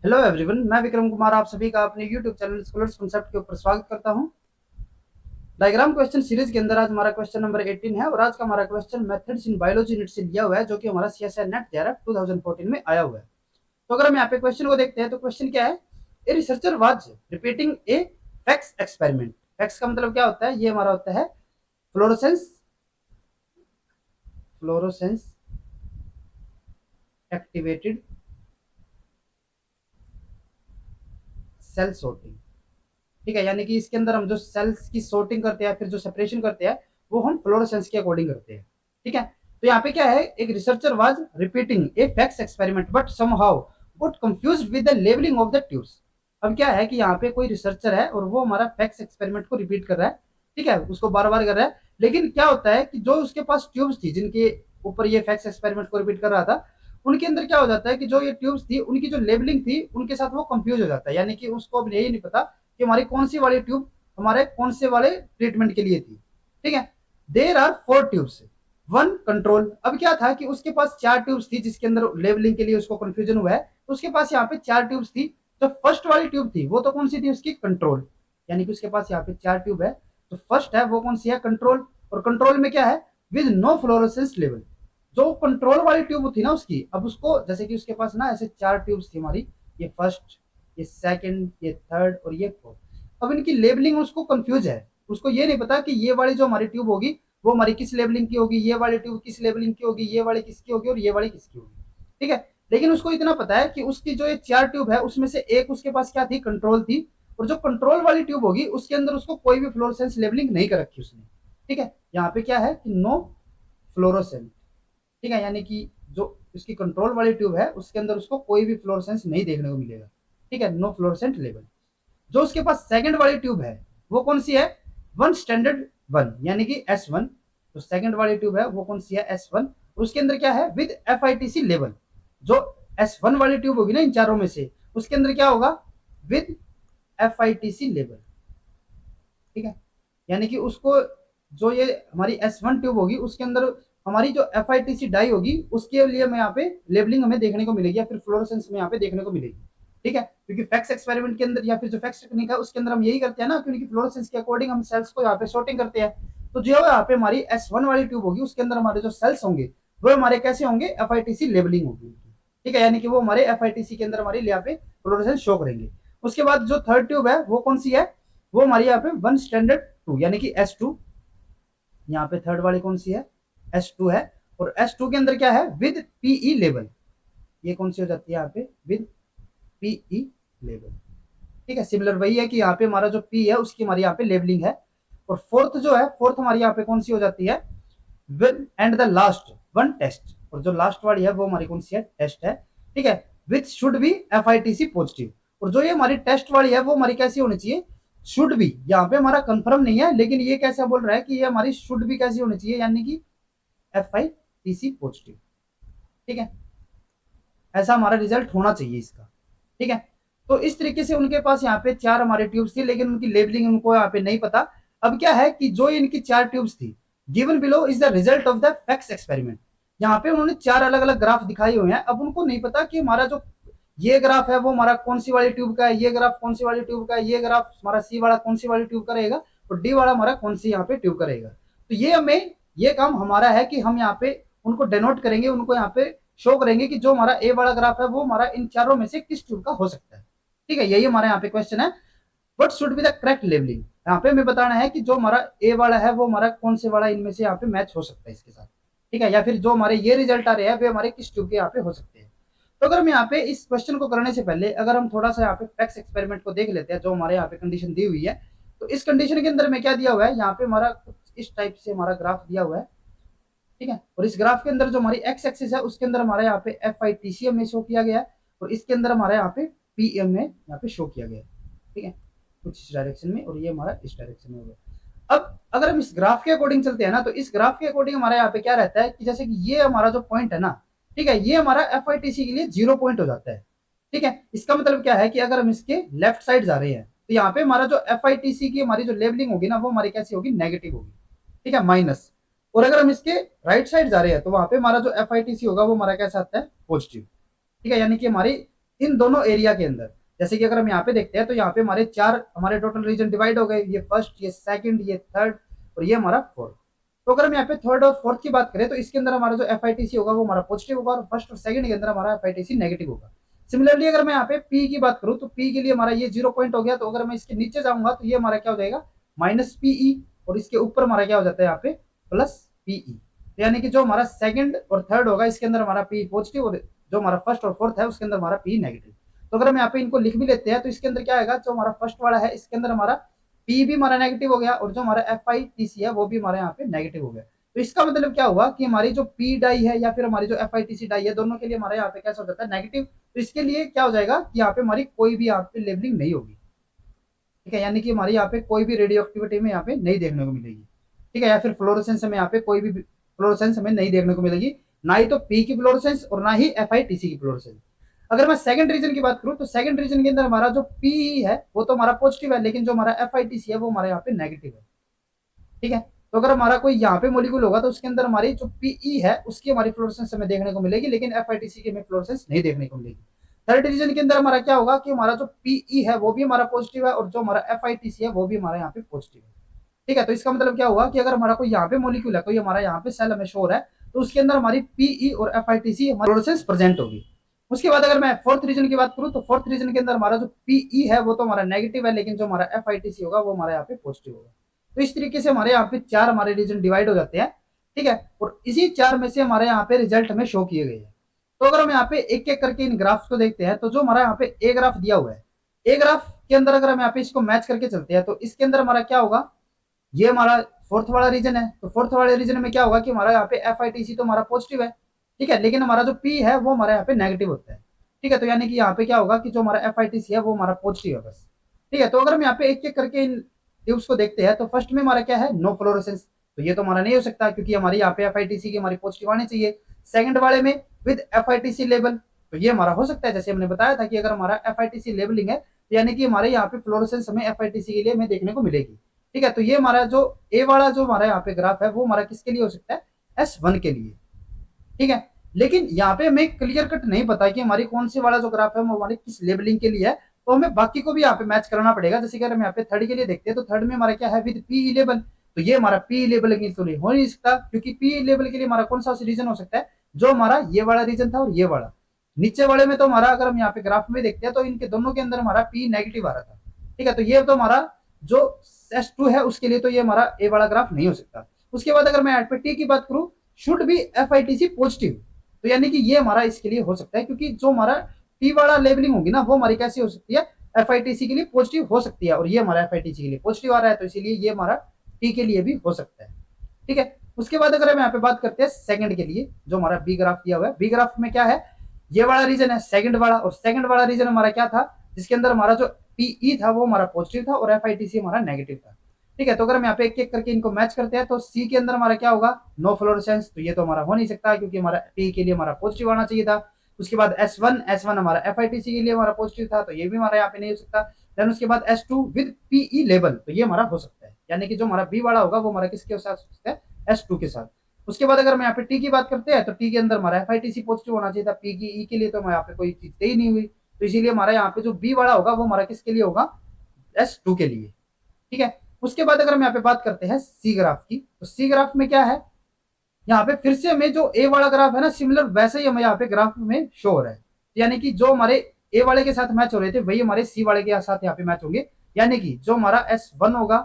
Hello everyone, मैं विक्रम कुमार आप सभी का अपने यूट्यूब चैनल स्कॉलर्स कॉन्सेप्ट के ऊपर स्वागत करता हूं। डायग्राम क्वेश्चन सीरीज के अंदर आज हमारा क्वेश्चन नंबर 18 है और आज का हमारा question methods in biology unit से लिया हुआ है, जो कि हमारा सीएसआई नेट जेआरएफ 2014 में आया हुआ है। तो अगर हम यहाँ पे क्वेश्चन को देखते हैं तो क्वेश्चन क्या है। A researcher was repeating a FACS experiment. FACS का मतलब क्या होता है, ये हमारा होता है fluorescence fluorescence activated cell sorting। ठीक है, यानी कि इसके अंदर हम जो सेल्स की sorting करते हैं, फिर जो सेपरेशन करते हैं, वो हम फ्लोरोसेंस के अकॉर्डिंग करते हैं। ठीक है, तो यहाँ पे क्या है, एक researcher was repeating a FACS experiment but somehow got confused with the labelling of the tubes. अब क्या है कि यहाँ पे कोई रिसर्चर है और वो हमारा फैक्स एक्सपेरिमेंट को रिपीट कर रहा है। ठीक है, उसको बार बार कर रहा है, लेकिन क्या होता है कि जो उसके पास ट्यूब्स थी जिनके ऊपर ये फैक्स एक्सपेरिमेंट को रिपीट कर रहा था, उनके अंदर क्या हो जाता है कि जो ये ट्यूब्स थी उनकी जो लेबलिंग थी उनके साथ वो कंफ्यूज हो जाता है, यानी कि उसको अब यही नहीं पता कि हमारी कौन सी वाली ट्यूब हमारे कौन से वाले ट्रीटमेंट के लिए थी। ठीक है, देर आर 4 ट्यूब्स, 1 कंट्रोल। अब क्या था कि उसके पास 4 ट्यूब्स थी जिसके अंदर लेवलिंग के लिए उसको कंफ्यूजन हुआ है, तो उसके पास यहाँ पे 4 ट्यूब्स थी। जो फर्स्ट वाली ट्यूब थी वो तो कौन सी थी, उसकी कंट्रोल, यानी कि उसके पास यहाँ पे 4 ट्यूब है। तो फर्स्ट है वो कौन सी है, कंट्रोल। और कंट्रोल में क्या है, विद नो फ्लोरोसेंस लेवल। जो कंट्रोल वाली ट्यूब थी ना उसकी, अब उसको जैसे कि उसके पास ना ऐसे 4 ट्यूब्स थी हमारी, ये फर्स्ट, ये सेकंड, ये थर्ड और ये फोर्थ। अब इनकी लेबलिंग उसको कंफ्यूज है, उसको ये नहीं पता कि ये वाली जो हमारी ट्यूब होगी वो हमारी किस लेबलिंग की होगी, ये वाली ट्यूब किस लेबलिंग की होगी, ये वाली किसकी होगी और ये वाली किसकी होगी। ठीक है, लेकिन उसको इतना पता है कि उसकी जो ये 4 ट्यूब है उसमें से एक उसके पास क्या थी, कंट्रोल थी। और जो कंट्रोल वाली ट्यूब होगी उसके अंदर उसको कोई भी फ्लोरोसेंस लेबलिंग नहीं कर रखी उसने। ठीक है, यहाँ पे क्या है कि नो फ्लोरोसेंस। ठीक है, यानी कि जो इसकी कंट्रोल वाली ट्यूब है उसके अंदर उसको कोई भी फ्लोरोसेंस नहीं देखने को मिलेगा। ठीक है, नो फ्लोरोसेंट लेवल। जो उसके पास सेकंड वाली ट्यूब है वो कौन सी है, 1 स्टैंडर्ड 1, यानी कि S1। तो सेकंड वाली ट्यूब है वो कौन सी है, S1। उसके अंदर क्या है, विद FITC लेवल। जो S1 वाली ट्यूब होगी ना इन चारों में से, उसके अंदर क्या होगा, विद FITC लेवल। ठीक है, यानी कि उसको जो ये हमारी S1 ट्यूब होगी उसके अंदर हमारी जो FITC डाई होगी उसके लिए हमें यहाँ पे लेबलिंग हमें देखने को मिलेगी, या फिर फ्लोरोसेंस में यहाँ पे देखने को मिलेगी। ठीक है, क्योंकि फैक्स एक्सपेरिमेंट के अंदर या फिर जो फैक्स टेक्निक है उसके अंदर हम यही करते हैं ना, क्योंकि फ्लोरोसेंस के अकॉर्डिंग हम सेल्स को यहाँ पे शॉर्टिंग करते हैं। तो जो यहाँ पे हमारी S1 वाली ट्यूब होगी उसके अंदर हमारे जो सेल्स होंगे वो हमारे कैसे होंगे, FITC लेबलिंग होगी। ठीक है, यानी कि वो हमारे FITC के अंदर हमारे यहाँ पे फ्लोरोसेंस शो करेंगे। उसके बाद जो थर्ड ट्यूब है वो कौन सी है, वो हमारी यहाँ पे 1 स्टैंडर्ड 2, यानी कि S2। यहाँ पे थर्ड वाली कौन सी है, S2 है। और S2 के अंदर क्या है, विद पीई लेवल। ये कौन सी हो जाती है यहाँ पे, विद पीई लेवल। ठीक है, सिमिलर वही है कि यहाँ पे हमारा जो पी है उसकी हमारी यहाँ पे लेबलिंग है। और फोर्थ जो है, फोर्थ हमारी यहाँ पे कौन सी हो जाती है, with end the last 1 test. और जो लास्ट वाली है वो हमारी कौन सी है, टेस्ट है। ठीक है, with should be FITC positive. और जो ये हमारी टेस्ट वाली है वो हमारी कैसी होनी चाहिए, शुड भी। यहाँ पे हमारा कंफर्म नहीं है, लेकिन ये कैसा बोल रहा है कि ये हमारी शुड भी कैसी होनी चाहिए, यानी कि FITC पॉजिटिव। ठीक है, ऐसा हमारा रिजल्ट होना चाहिए इसका। ठीक है, तो इस तरीके से उनके पास यहाँ पे 4 हमारे ट्यूब्स थी, लेकिन उनकी लेबलिंग उनको यहाँ पे नहीं पता। अब क्या है कि जो इनकी 4 ट्यूब्स थी, given below is the result of the fax experiment. यहाँ पे उन्होंने 4 अलग अलग ग्राफ दिखाए हुए हैं। अब उनको नहीं पता कि हमारा जो ये ग्राफ है वो हमारा कौन सी वाली ट्यूब का है, ये ग्राफ कौन सी वाली ट्यूब का है, ये ग्राफ हमारा सी वाला कौन सी वाली ट्यूब का रहेगा, और डी वाला हमारा कौन सी यहाँ पे ट्यूब का रहेगा। तो ये हमें, ये काम हमारा है कि हम यहाँ पे उनको डेनोट करेंगे, उनको यहाँ पे शो करेंगे कि जो हमारा ए वाला ग्राफ है वो हमारा इन चारों में से किस ट्यूब का हो सकता है। ठीक है, यही हमारे यहाँ पे क्वेश्चन है, what should be the correct labelling. यहाँ पे हमें बताना है कि जो हमारा ए वाला है वो हमारा कौन से वाला इनमें से यहाँ पे मैच हो सकता है इसके साथ। ठीक है, या फिर जो हमारे ये रिजल्ट आ रहे हैं वे हमारे किस ट्यूब के यहाँ पे हो सकते हैं। तो अगर हम यहाँ पे इस क्वेश्चन को करने से पहले अगर हम थोड़ा सा यहाँ पे फैक्स एक्सपेरिमेंट को देख लेते हैं, जो हमारे यहाँ पे कंडीशन दी हुई है। तो इस कंडीशन के अंदर में क्या दिया हुआ है, यहाँ पे हमारा कुछ इस टाइप से हमारा ग्राफ दिया हुआ है। ठीक है, और इस ग्राफ के अंदर जो हमारी एक्स एक्सिस है उसके अंदर हमारे यहाँ पे FITC में शो किया गया है, और इसके अंदर हमारे यहाँ पे PM में यहाँ पे शो किया गया है। ठीक है, कुछ इस डायरेक्शन में और ये हमारा इस डायरेक्शन में हो गया। अब अगर हम इस ग्राफ के अकॉर्डिंग चलते हैं ना, तो इस ग्राफ के अकॉर्डिंग हमारे यहाँ पे क्या रहता है कि जैसे कि ये हमारा जो पॉइंट है ना, ठीक है, ये हमारा FITC के लिए 0 पॉइंट हो जाता है। ठीक है, इसका मतलब क्या है कि अगर हम इसके लेफ्ट साइड जा रहे हैं तो यहाँ पे हमारा जो FITC की हमारी जो लेबलिंग होगी ना वो हमारी कैसी होगी, नेगेटिव होगी। ठीक है, माइनस। और अगर हम इसके राइट साइड जा रहे हैं तो वहां पे हमारा जो FITC होगा वो हमारा कैसा आता है, पॉजिटिव। ठीक है, यानी कि हमारी इन दोनों एरिया के अंदर। जैसे कि अगर हम यहाँ पे देखते हैं तो यहाँ पे हमारे चार हमारे टोटल रीजन डिवाइड हो गए, ये फर्स्ट, ये सेकंड, ये थर्ड और ये हमारा फोर्थ। तो अगर हम यहाँ पे थर्ड और फोर्थ की बात करें तो इसके अंदर हमारा जो एफ होगा वो हमारा पॉजिटिव होगा और फर्स्ट और सेकंड के अंदर हमारा एफ नेगेटिव होगा। सिमिलरली अगर मैं यहाँ पे पी की बात करूँ तो पी के लिए हमारा ये 0 पॉइंट हो गया, तो अगर मैं इसके नीचे जाऊंगा तो ये हमारा क्या हो जाएगा माइनस पीई, और इसके ऊपर हमारा क्या हो जाता है यहाँ पे प्लस पीई। तो यानी कि जो हमारा सेकंड और थर्ड होगा इसके अंदर हमारा पी पॉजिटिव और जो हमारा फर्स्ट और फोर्थ है उसके अंदर हमारा पी नेगेटिव। तो अगर हम यहाँ पे इनको लिख भी लेते हैं तो इसके अंदर क्या आएगा, जो हमारा फर्स्ट वाला है इसके अंदर हमारा पी भी हमारा नेगेटिव हो गया और जो हमारा एफ है वो भी हमारे यहाँ पे नेगेटिव हो गया। तो इसका मतलब क्या हुआ कि हमारी जो पी डाई है या फिर हमारी जो एफ डाई है दोनों के लिए हमारे यहाँ पे कैसा हो जाता है नेगेटिव। तो इसके लिए क्या हो जाएगा कि यहाँ पे हमारी कोई भी यहाँ पे लेबलिंग नहीं होगी, ठीक है, यानी कि हमारी यहाँ पे कोई भी रेडियो एक्टिविटी में यहाँ पे नहीं देखने को मिलेगी, ठीक है, या फिर फ्लोरोसेंस में यहाँ पे कोई भी फ्लोरोसेंस हमें नहीं देखने को मिलेगी, ना ही तो पी की फ्लोरोसेंस और ना ही एफ की फ्लोरोसेंस। अगर मैं सेकंड रीजन की बात करूं तो सेकंड रीजन के अंदर हमारा जो पी है वो तो हमारा पॉजिटिव है, लेकिन जो हमारा एफ है वो हमारे यहाँ पे नेगेटिव है, ठीक है। तो अगर हमारा कोई यहाँ पे मोलिक्यूल होगा तो उसके अंदर हमारी जो पीई है उसकी हमारी फ्लोरोसेंस हमें देखने को मिलेगी, लेकिन एफ की हमें फ्लोरोसेंस नहीं देखने को मिलेगी। थर्ड रीजन के अंदर हमारा क्या होगा कि हमारा जो पीई है वो भी हमारा पॉजिटिव है और जो हमारा एफ है वो भी हमारे यहाँ पे पॉजिटिव है, ठीक है। तो इसका मतलब क्या हुआ कि अगर हमारा कोई यहाँ पे मोलिक्यूल है, कोई हमारा यहाँ पे सेल हमें शोर है, तो उसके अंदर हमारी पीई और एफ फ्लोरोसेंस प्रेजेंट होगी। उसके बाद अगर मैं फोर्थ रीजन की बात करूं तो फोर्थ रीजन के अंदर हमारा जो पीई है वो तो हमारा नेगेटिव है, लेकिन जो हमारा एफ होगा वो हमारे यहाँ पे पॉजिटिव होगा। तो इस तरीके से हमारे यहाँ पे चार हमारे रीजन डिवाइड हो जाते हैं, ठीक है, और इसी चार में से हमारे यहाँ पे रिजल्ट हमें शो किए गए हैं। तो अगर हम यहाँ पे एक एक करके इन ग्राफ्स को देखते हैं तो जो हमारा यहाँ पे ए ग्राफ दिया हुआ है, ए ग्राफ के अंदर अगर हम यहाँ पे इसको मैच करके चलते हैं तो इसके अंदर हमारा क्या होगा, ये हमारा फोर्थ वाला रीजन है, तो फोर्थ वाले रीजन में क्या होगा कि हमारा यहाँ पे एफ तो हमारा पॉजिटिव है, ठीक है, लेकिन हमारा जो पी है वो हमारे यहाँ पे नेगेटिव होता है, ठीक है। तो यानी कि यहाँ पे क्या होगा कि जो हमारा एफ है वो हमारा पॉजिटिव है बस, ठीक है। तो अगर हम यहाँ पे एक एक करके इन ट्यूब्स को देखते हैं तो फर्स्ट में हमारा क्या है नो फ्लोरोसेंस, तो ये तो हमारा नहीं हो सकता क्योंकि हमारी यहाँ पे एफ की हमारी पॉजिटिव आनी चाहिए। सेकंड वाले में विद एफ लेबल, तो ये हमारा हो सकता है, जैसे हमने बताया था कि अगर हमारा एफ लेबलिंग है तो यानी कि हमारे यहाँ पे फ्लोरोसेंस हमें एफ के लिए हमें देखने को मिलेगी, ठीक है। तो ये हमारा जो ए वाला जो हमारा यहाँ पे ग्राफ है वो हमारा किसके लिए हो सकता है S1 के लिए, ठीक है। लेकिन यहाँ पे हमें क्लियर कट नहीं पता कि हमारी कौन सी वाला जो ग्राफ है वो हमारी किस लेबलिंग के लिए है, तो हमें बाकी को भी यहाँ पे मैच करना पड़ेगा। जैसे कि अगर हम यहाँ पे थर्ड के लिए देखते हैं तो थर्ड में हमारा क्या है विद पी लेबल, तो ये हमारा पी लेबल के लिए हो नहीं सकता क्योंकि पी लेबल के लिए हमारा कौन सा रीजन हो सकता है, जो हमारा ये वाला रीजन था और ये वाला। नीचे वाले में तो हमारा अगर हम यहाँ पे ग्राफ में देखते हैं तो इनके दोनों के अंदर हमारा पी नेगेटिव आ रहा था, ठीक है। तो ये तो हमारा जो S2 है उसके लिए तो ये हमारा ए वाला ग्राफ नहीं हो सकता। उसके बाद अगर मैं यहाँ पे टी की बात करूं शुड बी एफ पॉजिटिव, तो यानी कि ये हमारा इसके लिए हो सकता है क्योंकि जो हमारा टी वाला लेबलिंग होगी ना वो हमारी कैसी हो सकती है एफ के लिए पॉजिटिव हो सकती है, और ये हमारा एफ के लिए पॉजिटिव आ रहा है तो इसीलिए ये हमारा टी के लिए भी हो सकता है, ठीक है। उसके बाद अगर हम यहाँ पे बात करते हैं सेकंड के लिए, जो हमारा बी ग्राफ दिया हुआ है, बी ग्राफ में क्या है ये वाला रीजन है सेकंड वाला, और सेकंड वाला रीजन हमारा क्या था जिसके अंदर हमारा जो पीई था वो हमारा पॉजिटिव था और एफ हमारा नेगेटिव था, ठीक है। तो अगर हम यहाँ पे एक एक करके इनको मैच करते हैं तो सी के अंदर हमारा क्या होगा नो फ्लोरोसेंस, तो ये तो हमारा हो नहीं सकता क्योंकि हमारा पी के लिए हमारा पॉजिटिव आना चाहिए था। उसके बाद S1 हमारा एफ के लिए हमारा पॉजिटिव था तो ये भी हमारा यहाँ पे नहीं हो सकता। देन उसके बाद S2 विद पीई लेबल, तो ये हमारा हो सकता है, यानी कि जो हमारा बी वाला होगा वो हमारा किसके साथ हो सकता है S2 के साथ। उसके बाद अगर हम यहाँ पे टी की बात करते हैं तो टी के अंदर हमारा एफ पॉजिटिव होना चाहिए था, पी की ई के लिए तो यहाँ पे कोई चीज ही नहीं हुई, तो इसीलिए हमारा यहाँ पे जो बी वाला होगा वो हमारा किसके लिए होगा S2 के लिए, ठीक है। उसके बाद अगर हम यहाँ पे बात करते हैं सी ग्राफ की, तो सी ग्राफ में क्या है यहाँ पे फिर से हमें जो ए वाला ग्राफ है ना सिमिलर वैसे ही हमें यहाँ पे ग्राफ में शो हो रहा है, यानी कि जो हमारे ए वाले के साथ मैच हो रहे थे वही हमारे सी वाले के साथ यहाँ पे मैच होंगे, यानी कि जो हमारा S1 होगा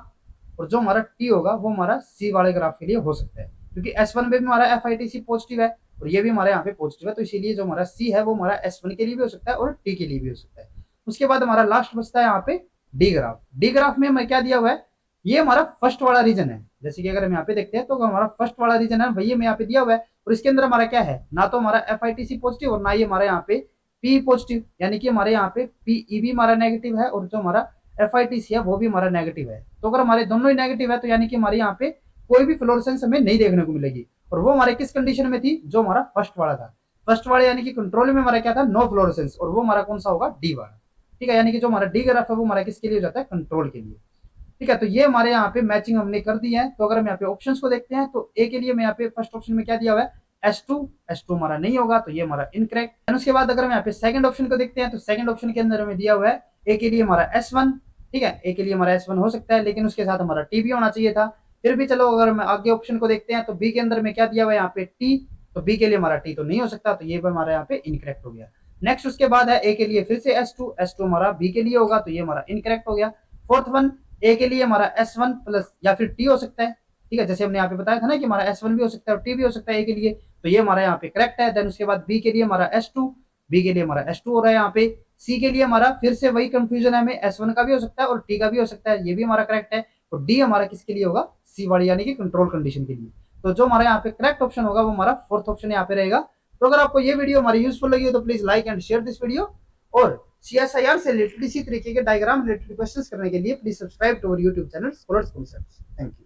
और जो हमारा टी होगा वो हमारा सी वाले ग्राफ के लिए हो सकता है क्योंकि S1 में भी हमारा एफ पॉजिटिव है और ये भी हमारे यहाँ पे पॉजिटिव है, तो इसीलिए जो हमारा सी है वो हमारा S1 के लिए भी हो सकता है और टी के लिए भी हो सकता है। उसके बाद हमारा लास्ट बचता है यहाँ पे डी ग्राफ। डी ग्राफ में हमें क्या दिया हुआ है, ये हमारा फर्स्ट वाला रीजन है, जैसे कि अगर हम यहाँ पे देखते हैं तो हमारा फर्स्ट वाला रीजन है वही हमें यहाँ पे दिया हुआ है, और इसके अंदर हमारा क्या है ना तो हमारा एफ पॉजिटिव और ना ही हमारे यहाँ पे पी पॉजिटिव, यानी कि हमारे यहाँ पे पीई भी हमारा नेगेटिव है और जो हमारा एफ है वो भी हमारा नेगेटिव है। तो अगर हमारे दोनों ही नेगेटिव है तो यानी कि हमारे यहाँ पे कोई भी फ्लोरेसेंस हमें नहीं देखने को मिलेगी, और वो हमारे किस कंडीशन में थी जो हमारा फर्स्ट वाला था, फर्स्ट वाले यानी कि कंट्रोल में हमारा क्या था नो फ्लोरेसेंस, और वो हमारा कौन सा होगा डी वाला, ठीक है। यानी कि जो हमारा डी ग्राफ है वो हमारा किसके लिए हो जाता है कंट्रोल के लिए, ठीक है। तो ये हमारे यहाँ पे मैचिंग हमने कर दी है। तो अगर हम यहाँ पे ऑप्शंस को देखते हैं तो ए के लिए मैं यहाँ पे फर्स्ट ऑप्शन में क्या दिया हुआ है S2 हमारा नहीं होगा, तो ये हमारा इनकरेक्ट। उसके बाद अगर हम यहाँ पे सेकंड ऑप्शन को देखते हैं, तो सेकंड ऑप्शन के अंदर हमें दिया हुआ है ए के लिए हमारा S1, ठीक है, ए के लिए हमारा S1 हो सकता है, लेकिन उसके साथ हमारा टी भी होना चाहिए था। फिर भी चलो, अगर हम आगे ऑप्शन को देखते हैं, तो बी के अंदर में क्या दिया हुआ है यहाँ पे टी, तो बी के लिए हमारा टी तो नहीं हो सकता, तो ये भी हमारा यहाँ पे इनकरेक्ट हो गया। नेक्स्ट उसके बाद है ए के लिए फिर से S2 हमारा बी के लिए होगा, तो ये हमारा इनकरेक्ट हो गया। फोर्थ वन, ए के लिए हमारा S1 प्लस या फिर टी हो सकता है, ठीक है, जैसे हमने यहाँ पे बताया था ना कि हमारा S1 भी हो सकता है और टी भी हो सकता है ए के लिए, तो ये हमारा यहाँ पे करेक्ट है। देन उसके बाद बी के लिए हमारा S2, बी के लिए हमारा S2 हो रहा है यहाँ पे। सी के लिए हमारा फिर से वही कंफ्यूजन है, हमें S1 का भी हो सकता है और टी का भी हो सकता है, ये भी हमारा करेक्ट है। तो डी हमारा किसके लिए होगा, सी वाली यानी कि कंट्रोल कंडीशन के लिए। तो जो हमारा यहाँ पे करेक्ट ऑप्शन होगा वो हमारा फोर्थ ऑप्शन यहाँ पे रहेगा। तो अगर आपको ये वीडियो हमारी यूजफुल लगी हो तो please like and share this video, और CSIR से रिलेटेड इसी तरीके के डायग्राम रिलेटेड क्वेश्चंस करने के लिए please subscribe to our YouTube channel scholars concepts. Thank you.